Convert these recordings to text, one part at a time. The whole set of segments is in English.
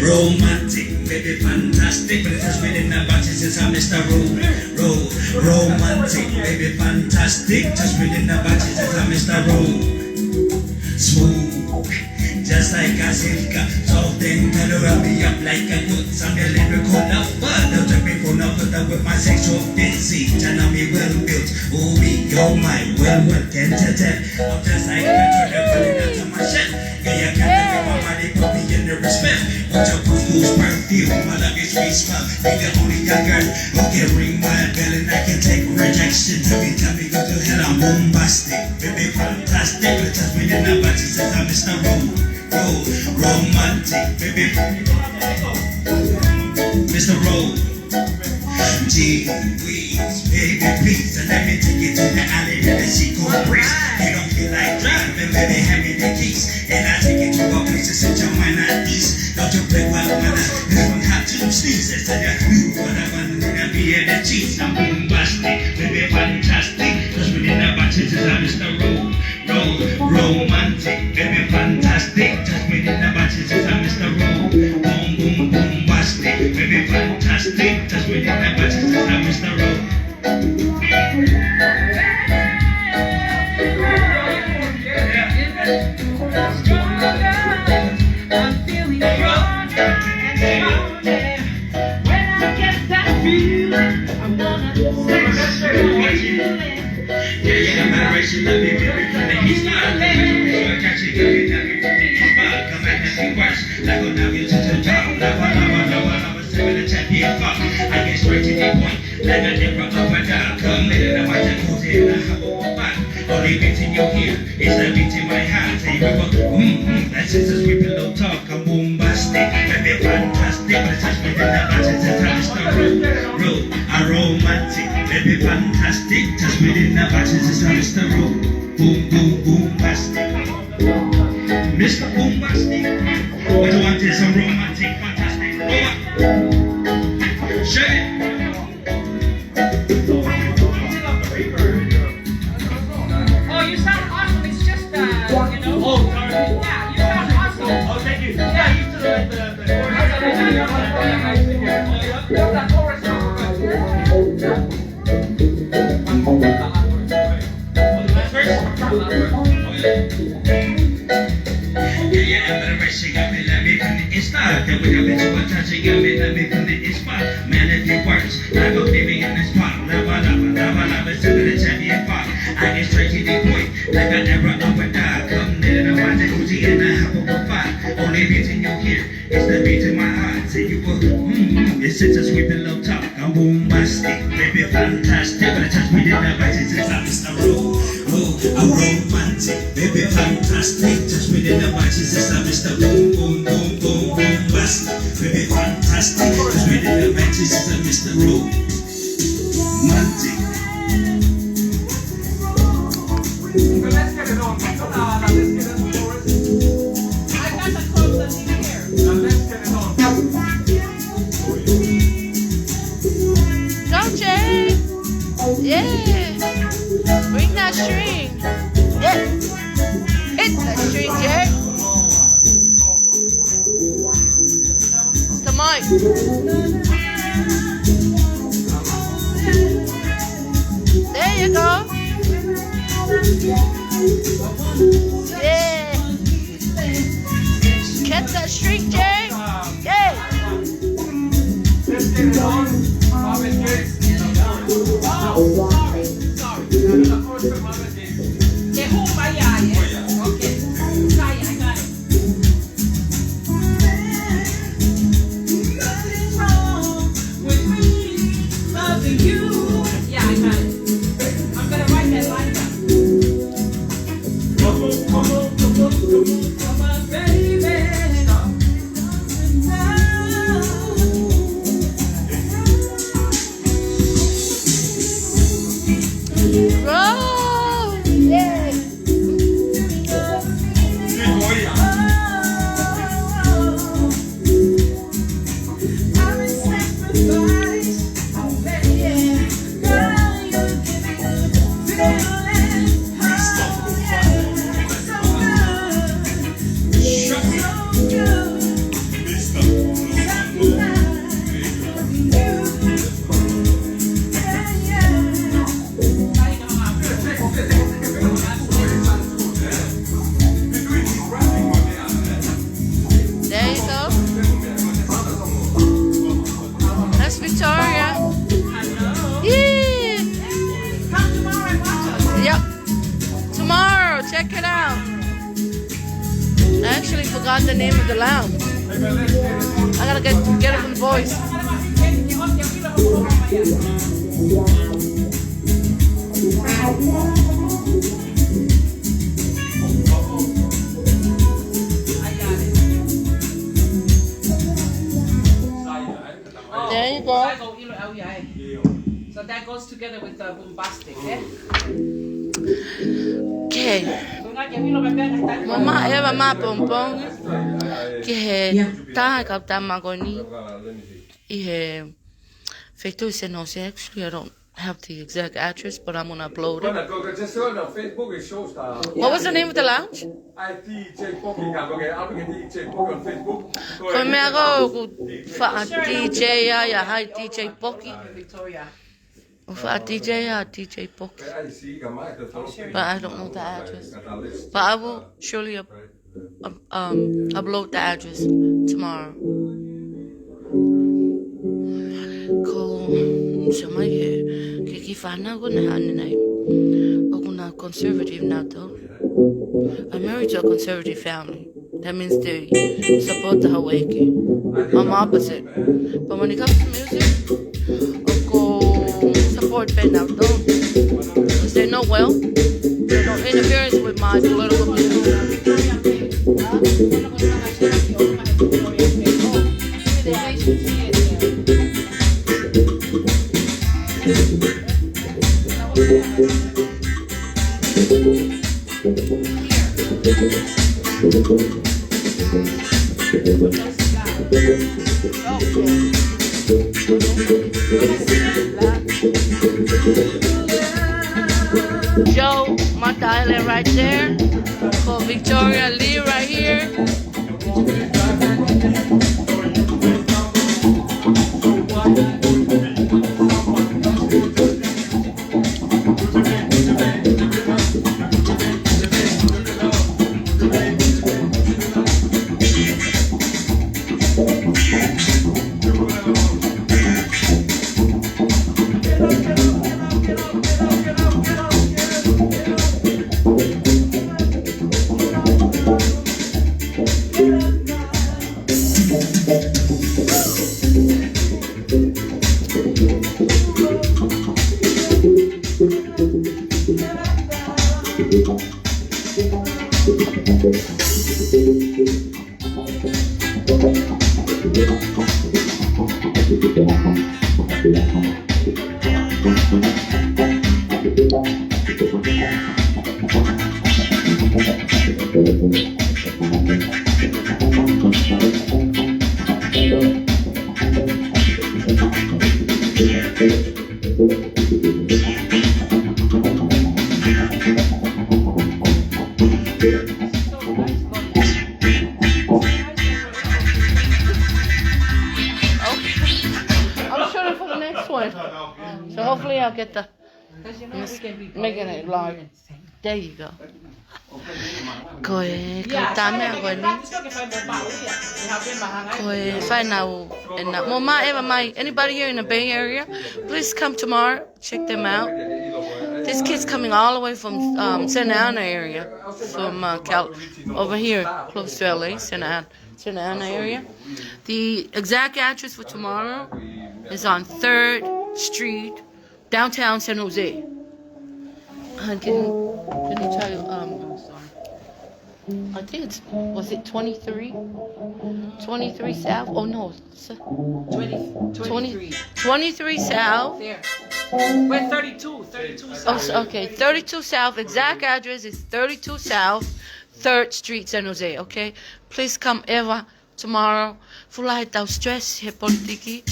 Romantic, baby, fantastic. But it has been in the body since I missed the romantic, baby, fantastic. Just been in the body since I missed the smooth, just like a silka. Soft and color me up like a good. I'm a lyrical lover. Don't take me for nothing with my sexual deceit. And I'm well built. Oh, me, you're my well can't you tell? I'm just like a turtle into my chest. Yeah, you can't take my body, put me in the respect. Watch your couscous perfume, I love your sweet smell. Be the only young girl who can ring my bell and I can take rejection. Tell me go to hell, I'm bombastic, baby, fantastic. But just me in the body since I missed the romantic, baby, Mr. Gee whiz, baby, please, and let me take you to the alley that the sea cold breeze. You don't feel like driving, baby, hand me the keys, and I take you to a place to set your mind at ease. Don't you play well, man, this one hot to sneeze. I said that you what I want to be at the cheese. I'm bombastic, baby, fantastic. Cause within the batches is I'm Mr. Romantic, baby, fantastic. Just within the batches is I'm Mr. Bombastic, baby, fantastic. Just within the batches is I'm Mr. I'm feeling stronger and stronger. When I get that feeling, I wanna yeah, admiration, let me feel it from the east side. Let me catch it, let me from the east side. Come back and see worse. Like when I get to the top. Lava, seven the champion fuck. I get straight to the point. Like a never up and down. Come later, I might just put it in a hubble of fun. Only beat in your ear, it's the beat in my heart. Say, that's just a sweet pillow talk. I'm bombastic, baby, fantastic. But it's just within the batches, it's how it's the romantic, baby, fantastic. Just within the batches, it's how it's the bombastic. Mr. Bombastic, what do you want is some romantic, fantastic, shut it. Oh, you sound awesome. It's just, you know. Oh, sorry. Yeah, you sound awesome. Oh, thank you. Yeah, I used to the chorus. Yeah, admiration got me, let me from the inside. Then we got me to a touch, you got me, let me from the inside. Man, if it works, I go leave me in this spot. Lava, seven the champion fuck. I get straight to the point, like I never up and down. Come near the one that Uzi and I have a fight. Only beat in your ear, it's the beat in my heart. Say you will, it's just a sweet little talk. I'm bombastic, baby, fantastic. But I touch me in the batches, it's I'm Mr. I'm romantic, baby, fantastic. Just within the batches, it's I'm Mr. Bombastic, baby, fantastic. Just within the batches, it's I'm Mr. Romantic. Let's get it on. Let's get it on, chorus. I got the clothes in here. Let's get it on. Go, Jay. Yeah. Bring that string. Yeah. Hit that string, Jay. It's the mic. There you go. Yeah. Catch that string, Jay. Yeah. Let's get it on. Mama Jay. Sorry. The chorus for Mama Jay. Okay, who by yeah? Okay. I got it. Nothing's wrong with me loving you. Yeah, I got it. I'm gonna write that line down. Come on, baby. actually forgot the name of the lounge. I gotta get it from the boys. There you go. So that goes together with the bombastic, eh? Okay. Mama eva ma pompong. Que tá capta magoni. E feito se não sei, actually I don't have the exact address, but I'm gonna upload it. What was the name of the lounge? Come ako fa DJ ya hi DJ Poki. For DJ, DJ Poki. But I don't know the address. But I will surely upload the address tomorrow. Cool. So my kiki fana go na hanay. Ako na conservative na to. I'm married to a conservative family. That means they support the Hawaii. I'm opposite. But when it comes to music, support Ben now, don't. Because they know well. There's no interference with my political views. Joe, Martha Island right there. For Victoria Lee right here. So hopefully I'll get the making it large. There you go. Koe kautame ako ni. Koe find out and mama ever my anybody here in the Bay Area, please come tomorrow. Check them out. This kid's coming all the way from Santa Ana area, from over here close to LA, Santa Ana area. The exact address for tomorrow is on 3rd Street, downtown San Jose. Can you tell you, I think was it 23? 23 South? Oh no. 23 South. There. We're 32 South. Oh, okay, 32 South. Exact address is 32 South, 3rd Street, San Jose, okay? Please come ever tomorrow. Fulai tau stress he politiki.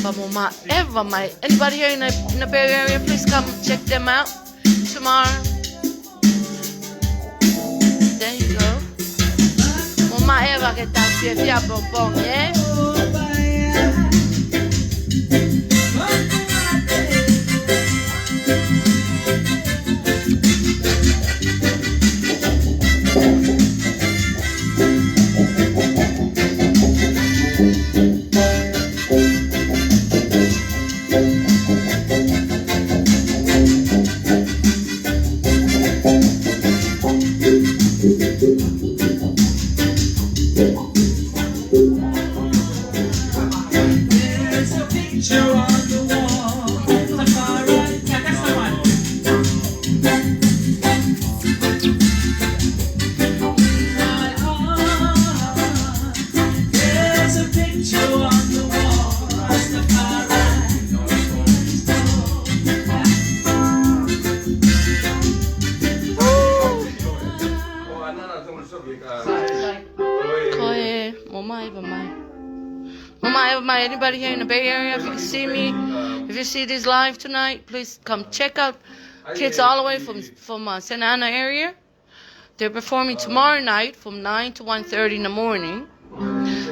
Pamoma ever my anybody here in the Bay Area, please come check them out tomorrow. There you go. Mama ever que tau fia bonbon, yeah? picture on the wall, Rastafari. Koe, Mama Eva Mai. Mama Eva Mai, anybody here in the Bay Area, if you see me, if you see this live tonight, please come check out kids all the way from Santa Ana area. They're performing tomorrow night from 9 to 1:30 in the morning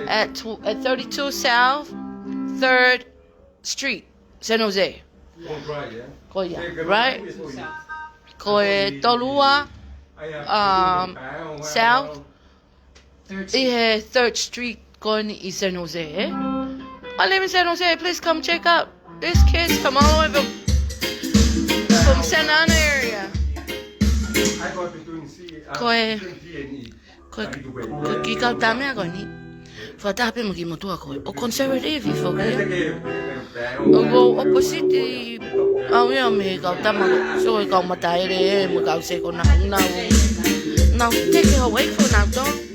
at 32 South 3rd Street, San Jose. Koe, right? Koe Tolua, South. 3rd Street going to San Jose. I live in San Jose. Please come check out. These kids come all the way from Santa Ana area. Koe kikau tamea koe ni. Whatape mo ki motua koe. O conservative i whakea. O opposite au ia me kau tama. So e kau mataere e mo kau se ko na. Now take it away for now, don't.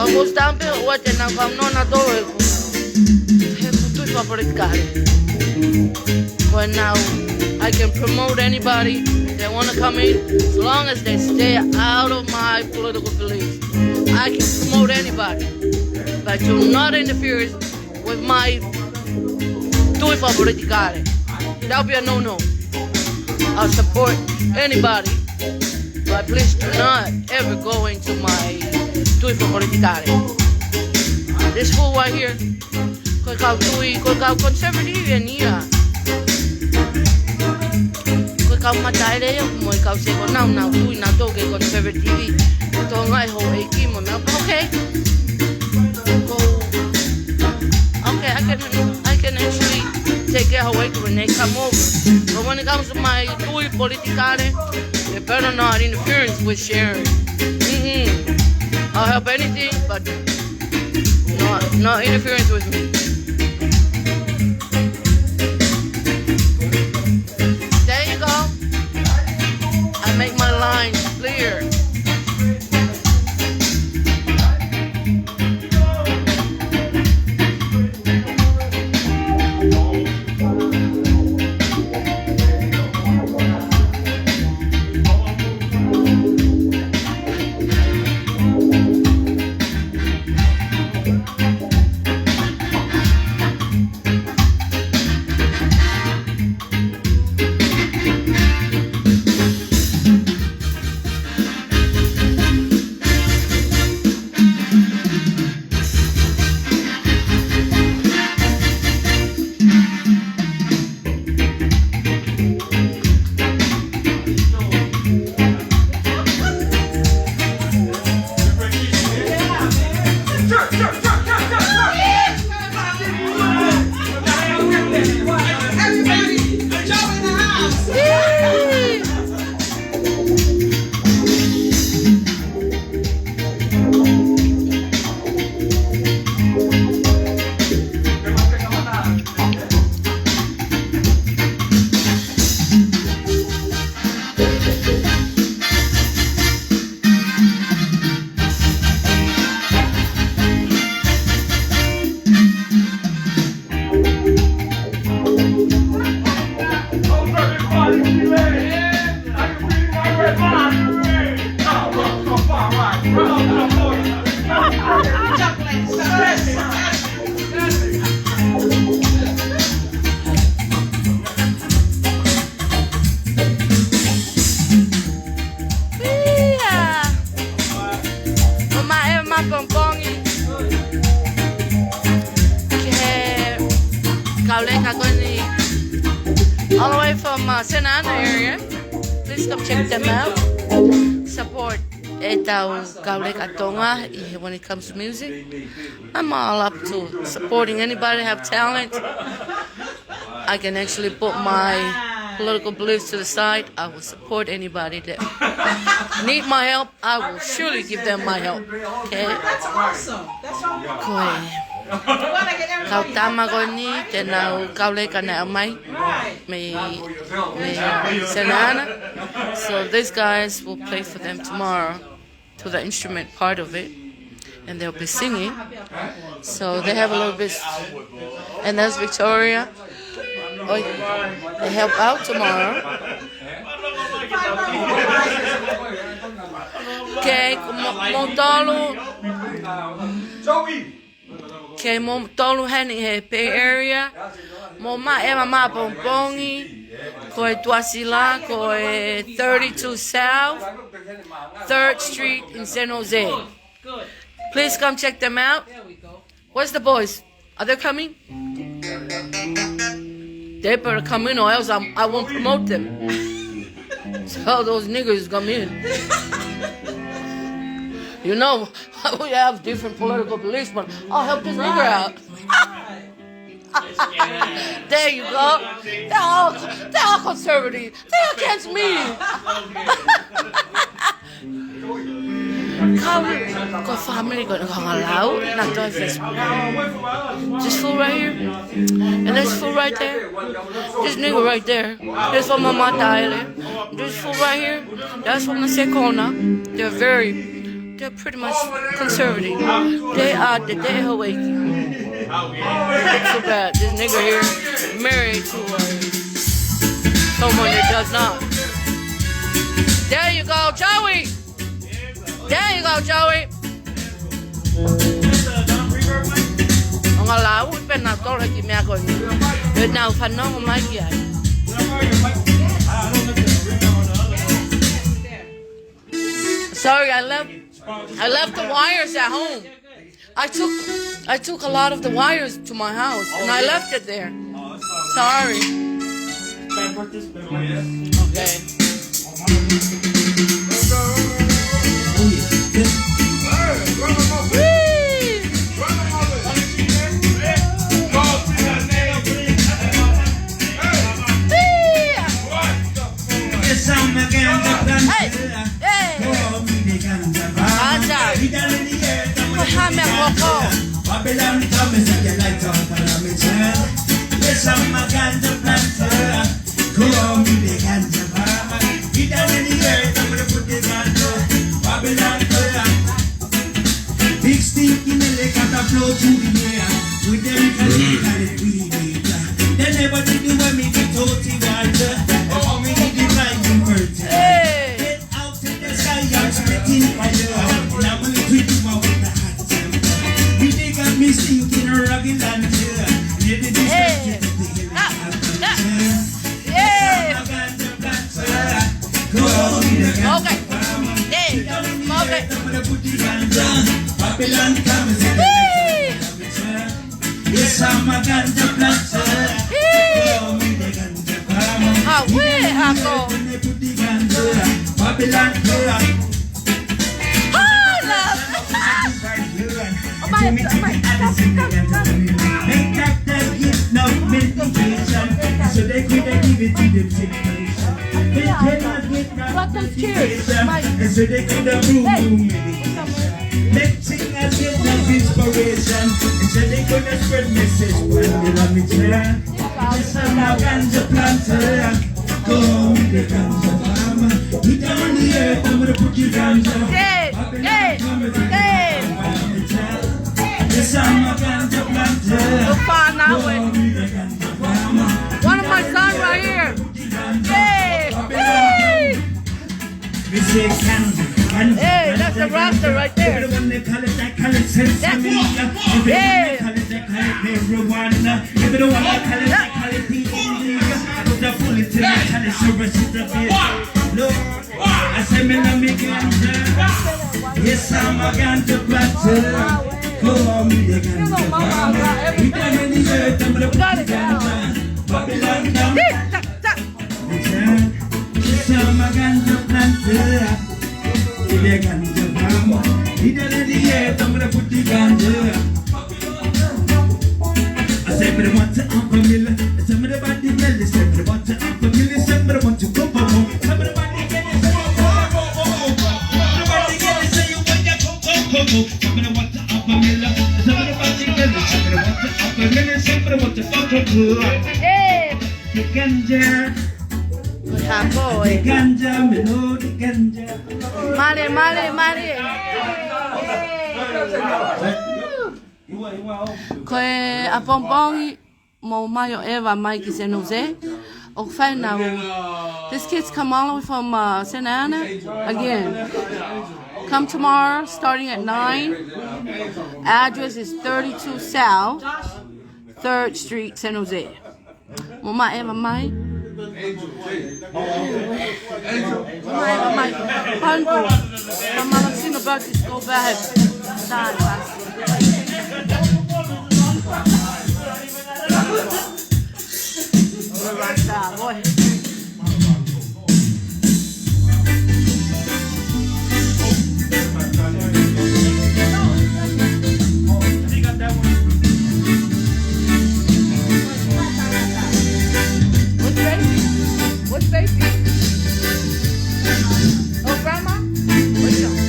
Ako stampe o te na kam no na todo e tu fa politicare. But now I can promote anybody that want to come in as long as they stay out of my political beliefs. I can promote anybody, but do not interfere with my tu fa politicare. That'll be a no-no. I'll support anybody, but please do not ever go into my tui for politicare. This fool right here, koe kau conservative e nia. Koe kau mataere e mo kau se ko nau tui na toke conservative. Tō ngai ho e ki mo na. Okay. Okay, I can actually take it away when they come over. But when it comes to my tui politicare, they better not interference with sharing. I'll help anything, but not interference with me. There you go. I make my lines clear. All the way from Santa Ana area. Please come check them out. Support when it comes to music. I'm all up to supporting anybody have talent. I can actually put my political beliefs to the side. I will support anybody that need my help. I will surely give them my help. Okay? That's awesome. That's awesome. Kau tama ko ni tenau kau le kana mai me Santa Ana. So these guys will play for them tomorrow to the instrument part of it. and they'll be singing. So they have a little bit. And that's Victoria. Oh, they help out tomorrow. Okay, okay, Montolu Henny Bay area. Moma Emma Mapompongi. Koi Tuasila, Koi 32 South, 3rd Street in San Jose. Please come check them out. Where's the boys? Are they coming? They better come in or else I won't promote them. So those niggas come in. You know, we have different political beliefs, but I'll help this nigger out. There you go. They're all conservative. They're against me. Có family going to allow not to Facebook. This fool right here, and this fool right there. This nigga right there. This from Mama Tyler. This fool right here. That's from the Sekona. They're pretty much conservative. They are the day awake. It's so bad. This nigga here married to someone that does not. There you go, Joey. There you go, Joey. Ông là út bên nào tôi là chị mẹ của mình. Người nào phần nó không ai vậy. Sorry, I left the wires at home. I took a lot of the wires to my house and I left it there. Sorry. Okay. Hai mẹ của cô. Babylon come and set your lights on parameter. Yes, I'm a ganja planter. Call me the ganja farmer. Get down in the earth, I'm gonna put the ganja. Babylon come. Big stick in the lake and the flow through the air. With them call it weed. They never did the way me get totally water. Oh, me need the blind converter. Get out in the sky, I'm spitting fire. Now I'm going to do my work. Me stinking rugged and Okay. Babylon comes in. Yes, I'm a ganja planter. Ah, where I go? Babylon make that gift no medication, so they couldn't give it to them situation. They cannot get medication, and so they couldn't prove medication. Make singers get no inspiration, and so they couldn't spread message when they love me. Yes, I'm a ganja planter. Go with the ganja farmer. You down on the earth, I'm gonna put you ganja. Yes, I'm a ganja planter. One of my sons right here. Hey, that's the roster right there. Yes, I'm a ganja planter. Go on me the ganja farmer. We done in the earth, I'm gonna put the ganja. Babylon down. Yes, I'm a ganja planter. The ganja farmer. We done in the earth, I'm gonna put the ganja. I said, but I want to unfamiliar. Some of the body belly, some of the want to unfamiliar, some of the want to go for home. Some of the body get it, some of the body get it, say you want to go. Some of the want to unfamiliar, some of the body belly, some of the want to unfamiliar, some of the want to go. The ganja, the ganja, me know the ganja. Mali. Koe a pompongi mo mayo Eva Mike San Jose. O now. This kid's come all the way from Santa Ana. Again, come tomorrow starting at 9. Address is 32 South 3rd Street, San Jose. Mama Eva Mike. Mama Eva Mike. Hanko. Mama Latina Bucky's go back. Boy. What's baby? Oh, grandma? What you doing?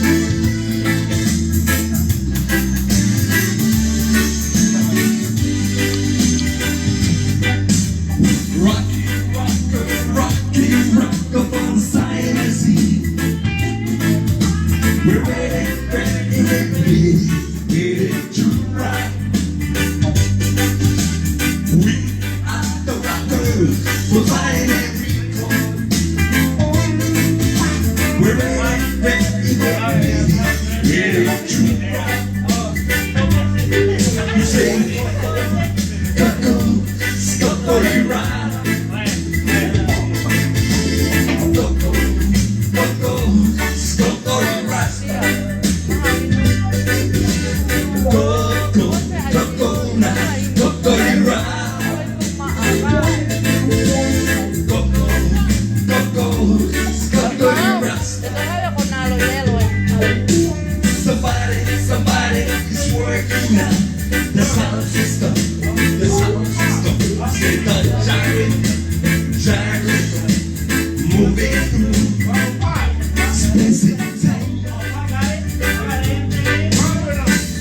We're ready to rock. We are the rockers. We're flying every corner. We're ready to rock. You say, go, scuttle, rock. Somebody is working now. The sound system, say the gyrate, moving through space and time.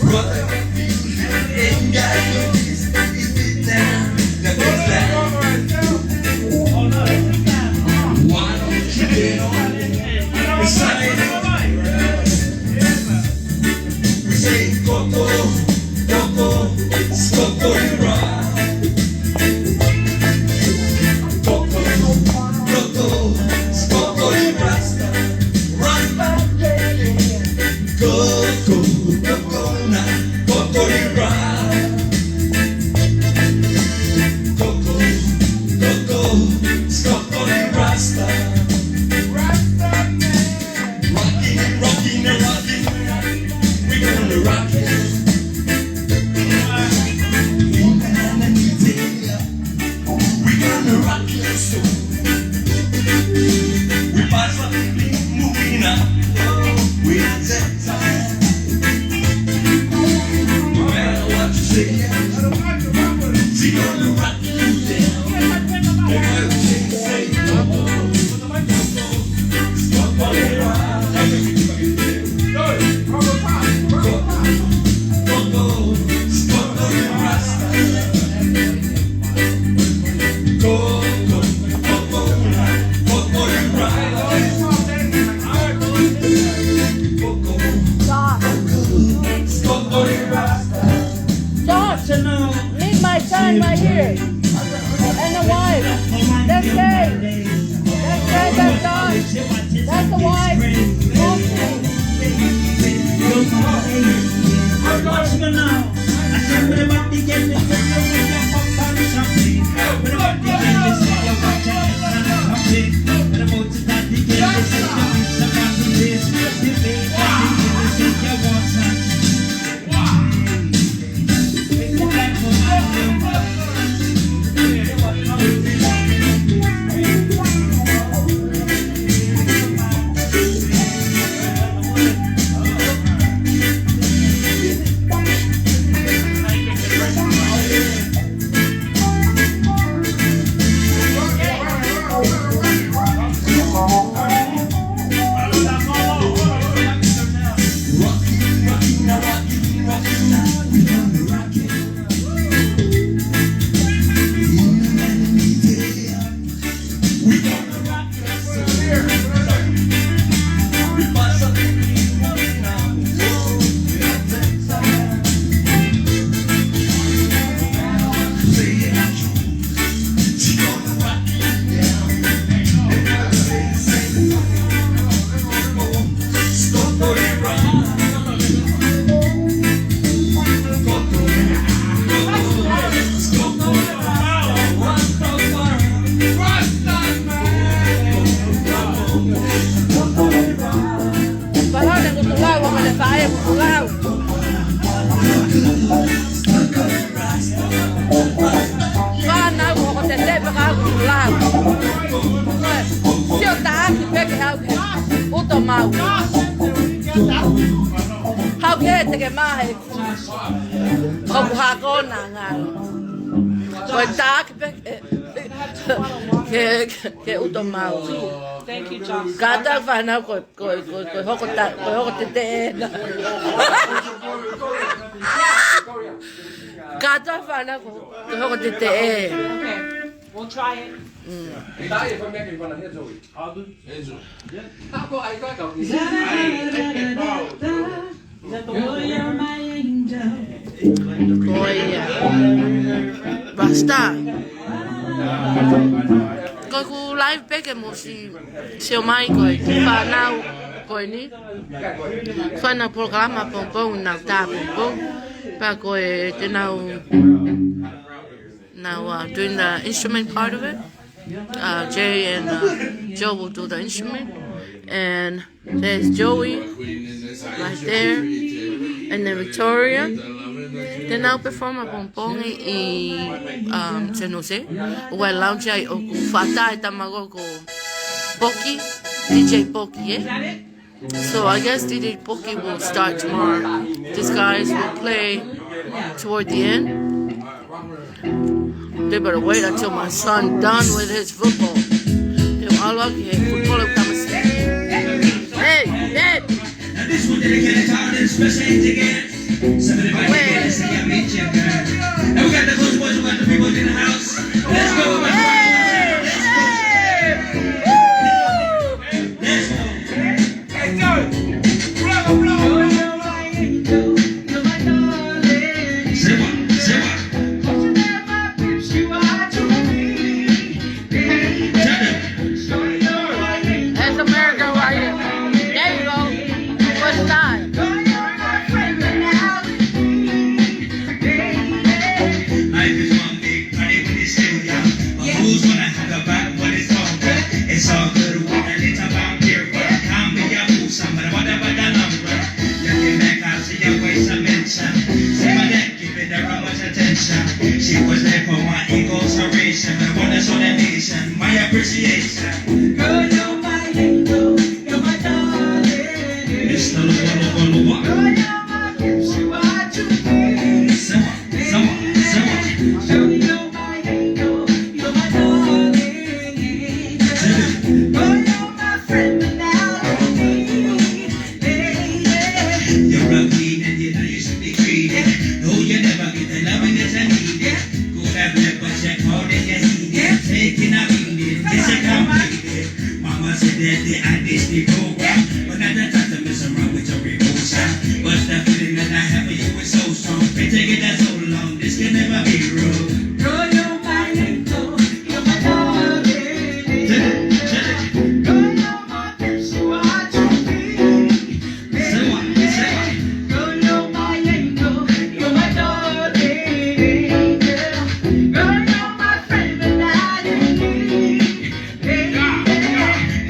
Brother, ain't got no peace if it down, that goes down. Why don't you get on beside it? We say Coco, Coco, rock. Coco, Rasta, Rasta. Coco, na, Coco, rock. Coco, Rasta, Rasta. Rocking, we gonna rock it. We gonna rock it so. We positively moving up. We at that time. No matter what you say, she gonna rock you down. Everything say, Meet my son right here. And the wife. That's Kay. That's Don. That's the wife. ke mai. Ko ha ko na nga. Ko ta ke uto mau. Thank you, John. Kata fana ko hoko te. Kata fana ko hoko te. Okay, we'll try it. Koia. Basta. Ko ku live peke mo si o mai ko pa now ko ni. Fa na programa pompong na ta pompong pa ko te now doing the instrument part of it. Jay and Joe will do the instrument, and there's Joey right there, and then Victoria. Then I'll perform a pompong se no sé, o el lounge o fata tamago ko Poki, DJ Poki, So I guess DJ Poki will start tomorrow. These guys will play toward the end. They better wait until my son done with his football. Hey, hey. This one dedicated to all the special agents again. Somebody might say I meet you, girl. Now we got the coach boys, we got the people in the house. Let's go, my friend. Let's go. Let's go. Bravo, bravo. Say what? Say what? That's America right here. There you go. What's time? Life is one big party when it's still young. But who's gonna have a back when it's all good? It's all good when it's about beer, but can't be your boo, somebody, whatever the number. Looking back, I'll see your ways of mention. See my neck, giving her how much attention. She was there for my incarceration, but I want to show the nation my appreciation. Girl, you're my angel, you're my darling. Mr. Lulu, Girl, you're my gift, you are to me. someone. Girl, you're my angel, you're my darling. Girl, you're my friend without me. You're a queen and you know you should be treated. No, you never get the loving that you needed. Good have never check all that you needed. Taking a beating, this is completed. Mama said that they had this program, but not the time to mess around with your emotion. But the feeling that I have for you is so strong. Been taking that so long, this can never be wrong. Girl, you're my angel, you're my darling. Check it. Girl, you're my gift, you are to me. Say what? Girl, you're my angel, you're my darling. Girl, you're my friend without me.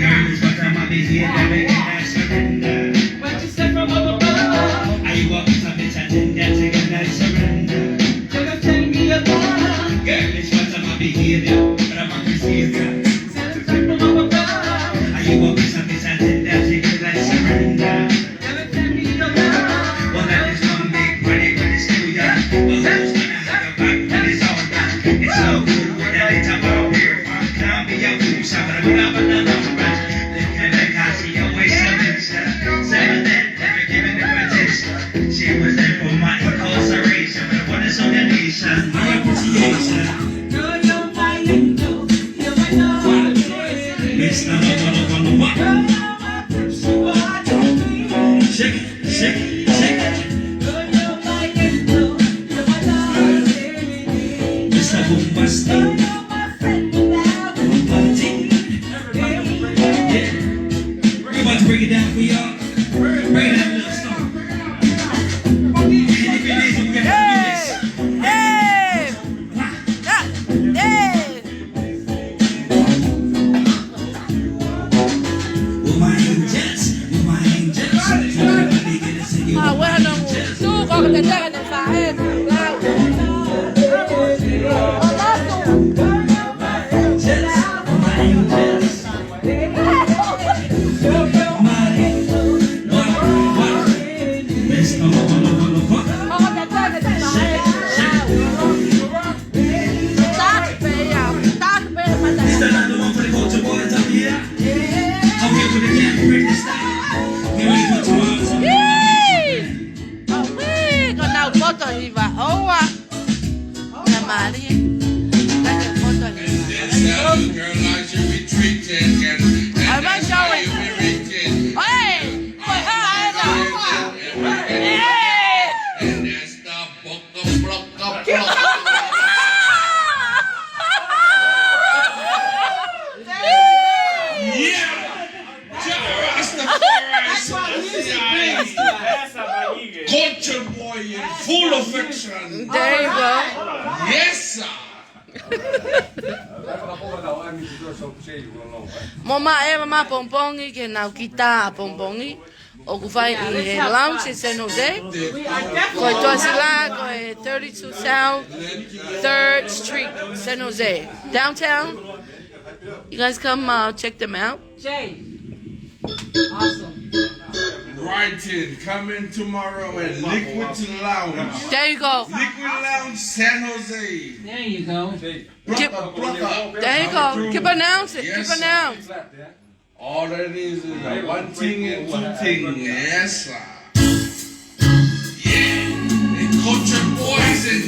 Girl, it's what time I be here, never get that surrender. What you said from up above, Are you up to bitch? I didn't get to get that surrender. you're gonna tell me about. Girl, it's what time I be here, but I'm not receiving. Said from up above, Are you up to bitch? I didn't get to get that surrender. you're gonna tell me about. Well, that is one big party when it's still young. But who's gonna have a back when it's all done? It's so good when that it's about beer. Can't be a fool, somebody would have another number. Looking back, I see your waist of mention. Seven then, never giving her attention. She was there for my incarceration, but I wanted some nation, my appreciation. Girl, you're my angel, you're my darling. Mr. What? Girl, you're my gift, you are to me. Shake it. Girl, you're my angel, you're my darling. Mr. Bombastic. Girl, you're my friend without me. Yeah. We're about to break it down for y'all. Break it down a little slow. And if it is, we're gonna do this. Hey! Hey! With my angels. Everybody get us in you. Ah, bueno, tú con que te dejen de caer, claro. Let's go. hiva oa. Na Maria. Dai foto And this girl likes you be treated and I might show it. you be rated. Hey! And there's the block. Culture boy in full affection. There you go. Yes, sir. Mama ma pompongi ke nau kita pompongi. O ku fai I he lounge in San Jose. Ko Tosila, ko 32 South 3rd Street, San Jose. Downtown. You guys come check them out. Jay. Awesome. Writing, come in tomorrow at Liquid Lounge. There you go. Liquid Lounge, San Jose. There you go. Brother. There you go. Keep announce it. Yes, Keep announce. All that is a one thing and two thing. Yes, sir. Yeah. And culture boys in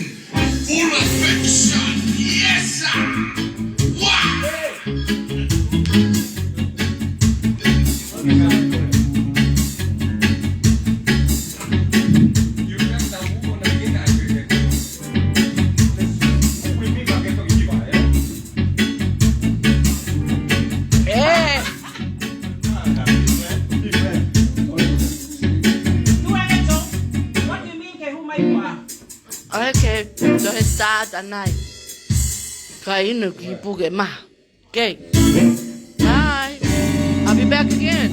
full affection. Yes, sir. Wow. Eh. What do you mean, who may you are? Okay. So it's sad at night. Kaya inu ki puge ma. Okay. Bye. I'll be back again.